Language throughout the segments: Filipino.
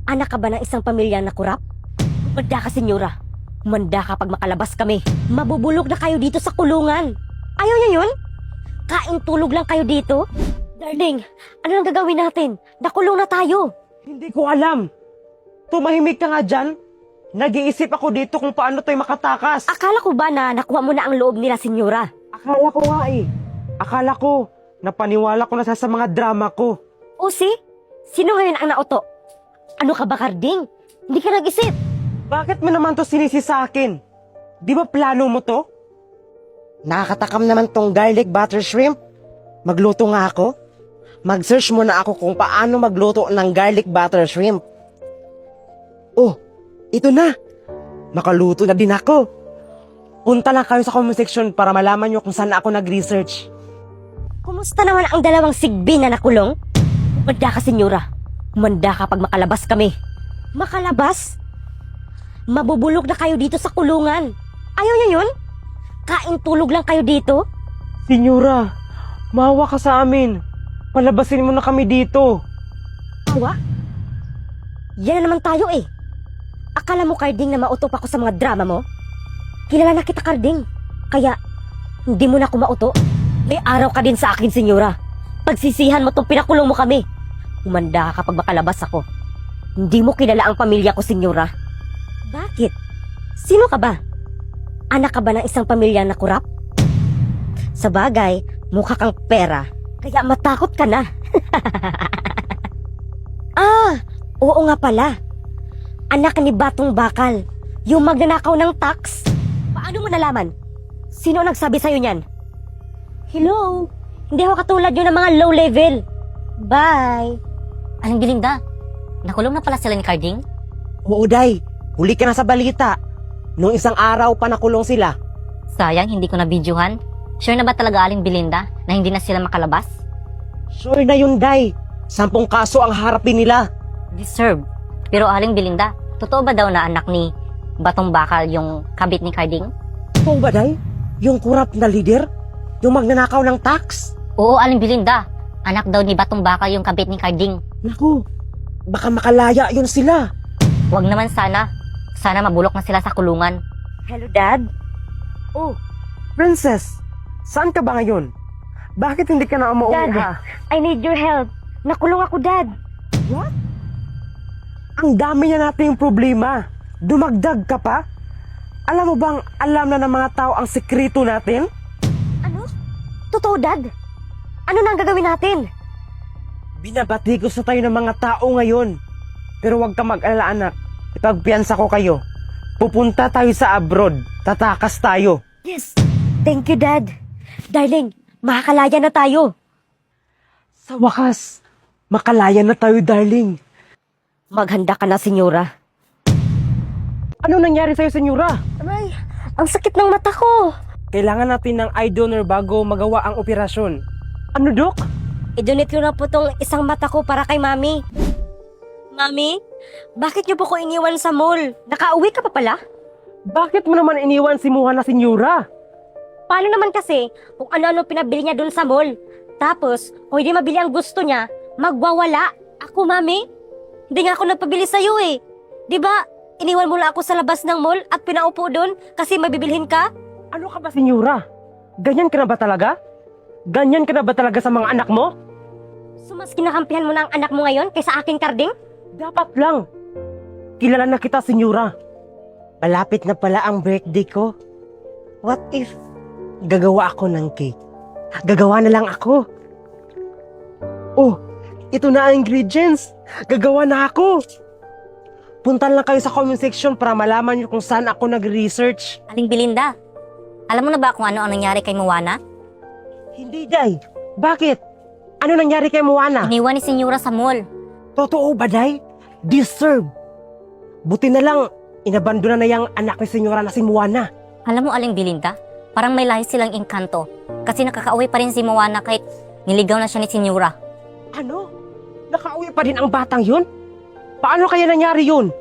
Anak ka ba ng isang pamilyang nakurap? Humanda ka, senyora. Humanda ka pag makalabas kami. Mabubulok na kayo dito sa kulungan. Ayaw niya yun? Kain tulog lang kayo dito? Darling, ano nang gagawin natin? Nakulong na tayo. Hindi ko alam. Tumahimik ka nga dyan. Nag-iisip ako dito kung paano tayo makatakas. Akala ko ba na nakuha mo na ang loob nila, senyora? Akala ko nga eh. Akala ko, napaniwala ko na sa mga drama ko. O sino ngayon ang nauto? Ano ka ba, Karding? Hindi ka nag-isip. Bakit mo naman to sinisi sa akin? Di ba plano mo to? Nakakatakam naman tong garlic butter shrimp. Magluto nga ako. Mag-search muna ako kung paano magluto ng garlic butter shrimp. Oh, ito na. Makaluto na din ako. Punta lang kayo sa comment section para malaman nyo kung saan ako nag-research. Kumusta naman ang dalawang sigbi na nakulong? Humanda ka, senyora. Humanda ka pag makalabas kami. Makalabas? Mabubulok na kayo dito sa kulungan. Ayaw niya yun? Kain tulog lang kayo dito? Senyora, maawa ka sa amin. Palabasin mo na kami dito. Awa? Yan na naman tayo eh. Akala mo, Karding, na mauto pa ako sa mga drama mo? Kilala na kita, Karding. Kaya, hindi mo na ako mauto. May araw ka din sa akin, senyora. Pagsisihan mo tong pinakulong mo kami. Humanda ka kapag makalabas ako. Hindi mo kilala ang pamilya ko, senyora. Bakit? Sino ka ba? Anak ka ba ng isang pamilyang nakurap? Sa bagay, mukha kang pera. Kaya matakot ka na. Oo nga pala. Anak ni Batong Bakal. Yung magnanakaw ng tax. Paano mo nalaman? Sino ang nagsabi sa'yo niyan? Hello? Hindi ako katulad yun ng mga low level. Bye. Aling Belinda, nakulong na pala sila ni Karding? Oo, Day. Huli ka na sa balita. Nung isang araw pa nakulong sila. Sayang, hindi ko na-videohan. Sure na ba talaga, Aling Belinda, na hindi na sila makalabas? Sure na yun, Day. 10 kaso ang harapin nila. Deserve. Pero Aling Belinda, totoo ba daw na anak ni Batong Bakal yung kabit ni Karding? Oo ba, Day? Yung kurap na leader? Yung magnanakaw ng tax? Oo, Aling Belinda. Anak daw ni Batong Bakal yung kabit ni Karding. Naku, baka makalaya yun sila. Huwag naman sana. Sana mabulok na sila sa kulungan. Hello, Dad? Oh, Princess, saan ka ba ngayon? Bakit hindi ka na umuwi, Dad, ha? I need your help. Nakulong ako, Dad. What? Ang dami na nating problema. Dumagdag ka pa? Alam mo bang alam na ng mga tao ang sekreto natin? Ano? Totoo, Dad? Ano na ang gagawin natin? Binabatikos na tayo ng mga tao ngayon. Pero huwag ka mag-alala, anak. Ipagpiyansa ko kayo. Pupunta tayo sa abroad. Tatakas tayo. Yes. Thank you, Dad. Darling, makakalaya na tayo. Sa wakas, makalaya na tayo, darling. Maghanda ka na, senyora. Ano nangyari sa'yo, senyora? Aray, ang sakit ng mata ko. Kailangan natin ng eye donor bago magawa ang operasyon. Ano, Dok? I-donate ko na po tong isang mata ko para kay Mami. Mami, bakit niyo po ko iniwan sa mall? Nakauwi ka pa pala? Bakit mo naman iniwan si Muha na senyora? Paano naman kasi kung ano-ano pinabili niya dun sa mall? Tapos, kung hindi mabili ang gusto niya, magwawala. Ako, Mami, hindi nga ako nagpabili sa'yo eh. Di ba, iniwan mo lang ako sa labas ng mall at pinaupo dun kasi mabibilhin ka? Ano ka ba, senyora? Ganyan ka na ba talaga? Ganyan ka na ba talaga sa mga anak mo? So, mas kinakampihan mo na ang anak mo ngayon kaysa aking Karding? Dapat lang. Kilala na kita, senyora. Malapit na pala ang birthday ko. What if gagawa ako ng cake? Gagawa na lang ako. Oh, ito na ang ingredients. Gagawa na ako. Punta lang kayo sa comment section para malaman niyo kung saan ako nag-research. Aling Belinda, alam mo na ba kung ano ang nangyari kay Moana? Hindi, Day. Bakit? Ano nangyari kay Moana? Iniwan ni Senyora sa mall. Totoo ba, Day? Deserve. Buti na lang, inabandona na yung anak ni senyora na si Moana. Alam mo, Aling Belinda, parang may lahi silang engkanto. Kasi nakakauwi pa rin si Moana kahit niligaw na siya ni Senyora. Ano? Nakauwi pa din ang batang yun? Paano kaya nangyari yun?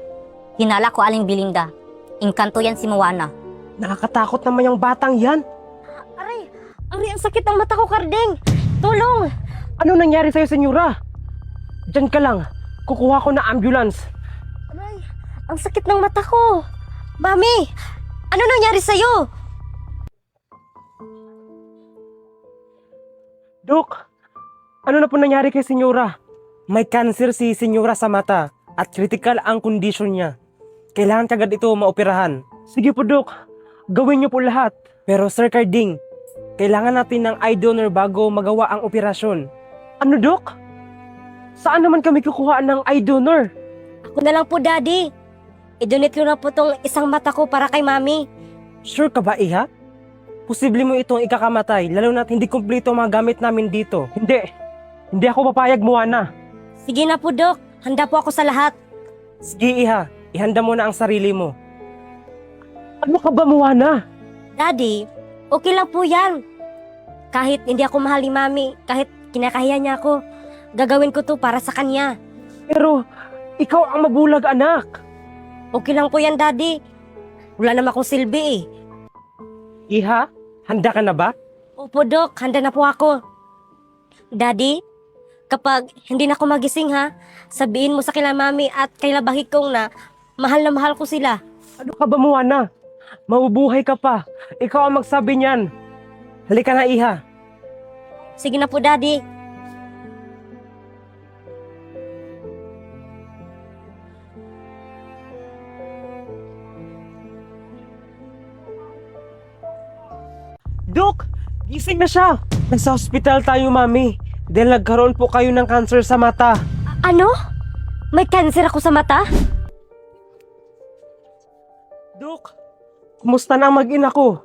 Hinala ko, Aling Belinda. Engkanto yan si Moana. Nakakatakot naman yung batang yan. Aray, ang sakit ng mata ko, Karding. Tulong! Ano nangyari sa'yo, senyora? Diyan ka lang. Kukuha ko na ambulance. Ang sakit ng mata ko. Mami, ano nangyari sa'yo? Dok, ano na po nangyari kay Senyora? May cancer si Senyora sa mata at critical ang kondisyon niya. Kailangan kagad ito maoperahan. Sige po, Dok. Gawin niyo po lahat. Pero Sir Carding, kailangan natin ng eye donor bago magawa ang operasyon. Ano, Dok? Saan naman kami kukuha ng eye donor? Ako na lang po, Daddy. I-donate ko na po tong isang mata ko para kay Mami. Sure ka ba, Iha? Posible mo itong ikakamatay, lalo na't hindi kumpleto ang mga gamit namin dito. Hindi ako papayag, Moana. Sige na po, Dok. Handa po ako sa lahat. Sige, Iha. Ihanda mo na ang sarili mo. Ano ka ba, Moana? Daddy, okay lang po yan. Kahit hindi ako mahal ni Mami, kahit kinakahiya niya ako, gagawin ko to para sa kanya. Pero, ikaw ang mabulag, anak. Okay lang po yan, Daddy. Wala naman akong silbi eh. Iha, handa ka na ba? Opo, Dok. Handa na po ako. Daddy, kapag hindi na ako magising ha, sabihin mo sa kila Mami at kila Bahikong na mahal ko sila. Ano ka ba, Moana? Mabubuhay ka pa. Ikaw ang magsabi niyan. Halika na, Iha. Sige na po, Daddy. Dok, gising na siya. Nasa hospital tayo, Mami. Dahil nagkaroon po kayo ng cancer sa mata. Ano? May cancer ako sa mata? Dok, kumusta na ang mag-ina ko?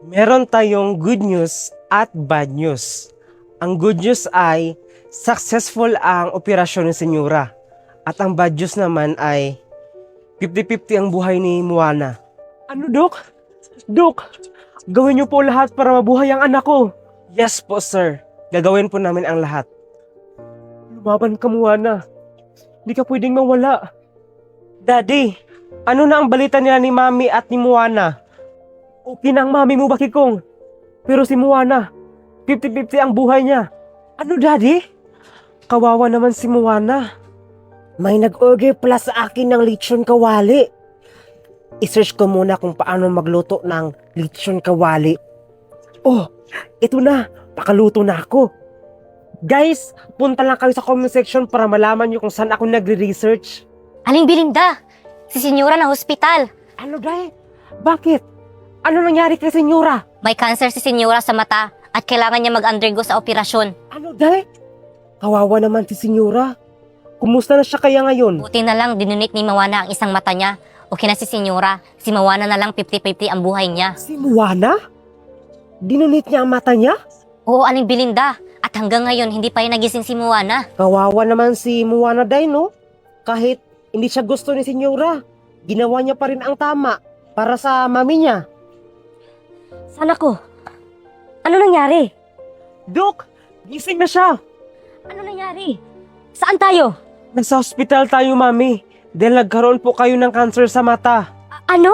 Meron tayong good news at bad news. Ang good news ay successful ang operasyon ni Senyora. At ang bad news naman ay 50-50 ang buhay ni Moana. Ano, Dok? Dok, gawin niyo po lahat para mabuhay ang anak ko. Yes po, sir. Gagawin po namin ang lahat. Lumaban ka, Moana. Hindi ka pwedeng mawala. Daddy, ano na ang balita nila ni Mami at ni Moana? Okay na ang Mami mo, Bakikong. Pero si Moana, 50-50 ang buhay niya. Ano, Daddy? Kawawa naman si Moana. May nag-order pala sa akin ng lechon kawali. I-search ko muna kung paano magluto ng lechon kawali. Oh, ito na. Pakaluto na ako. Guys, punta lang kayo sa comment section para malaman nyo kung saan ako nagre-research. Aling Belinda, si Senyora na hospital. Ano, Day? Bakit? Ano nangyari kay Senyora? May cancer si Senyora sa mata at kailangan niya mag-undergo sa operasyon. Ano, Day? Kawawa naman si Senyora. Kumusta na siya kaya ngayon? Buti na lang dinunit ni Moana ang isang mata niya. Okay na si Senyora. Si Moana na lang 50-50 ang buhay niya. Si Moana? Dinunit niya ang mata niya? Oo, Aling Belinda. At hanggang ngayon, hindi pa rin nagising si Moana. Kawawa naman si Moana, Day, no? Kahit hindi siya gusto ni Senyora, ginawa niya pa rin ang tama para sa mami niya. Sana ko. Ano nangyari? Dok, gising na siya. Ano nangyari? Saan tayo? Nasa hospital tayo, Mami. Dahil nagkaroon po kayo ng cancer sa mata. Ano?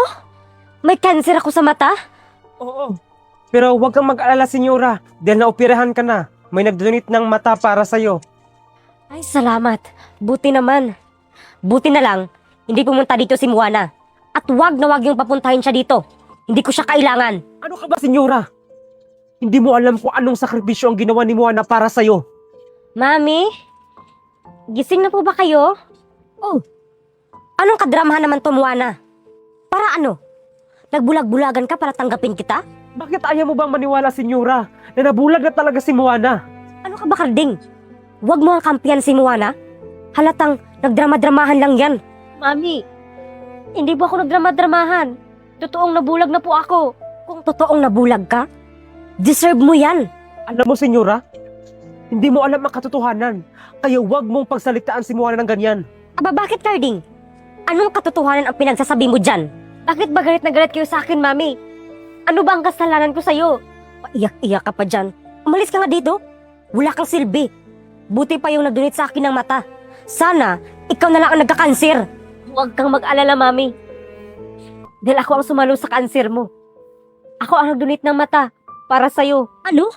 May cancer ako sa mata? Oo. Pero huwag kang mag-alala, Senyora. Dahil naoperahan ka na. May nagdonate ng mata para sa'yo. Ay, salamat. Buti naman. Buti na lang, hindi pumunta dito si Moana. At wag na wag yung papuntahin siya dito. Hindi ko siya kailangan. Ano ka ba, Senyora? Hindi mo alam kung anong sakripisyo ang ginawa ni Moana para sa'yo. Mami? Gising na po ba kayo? Oh, anong kadramahan naman to, Moana? Para ano? Nagbulag-bulagan ka para tanggapin kita? Bakit ayaw mo bang maniwala, Senyora, na nabulag na talaga si Moana? Ano ka ba, Karding? Huwag mo ang kampiyan si Moana. Halatang nagdrama-dramahan lang yan. Mami, hindi po ako nagdrama-dramahan. Totoong nabulag na po ako. Kung totoong nabulag ka, deserve mo yan. Alam mo, Senyora, hindi mo alam ang katotohanan. Kaya huwag mong pagsalitaan si Moana ng ganyan. Aba, bakit, Karding? Anong katotohanan ang pinagsasabi mo dyan? Bakit ba galit na galit kayo sa akin, Mami? Ano ba ang kasalanan ko sa'yo? Paiyak-iyak ka pa dyan. Umalis ka nga dito. Wala kang silbi. Buti pa yung nagdonate sa akin ng mata. Sana, ikaw na lang ang nagka-cancer. Huwag kang mag-alala, Mami. Dahil ako ang sumalo sa cancer mo. Ako ang nagdonate ng mata para sa'yo. Ano?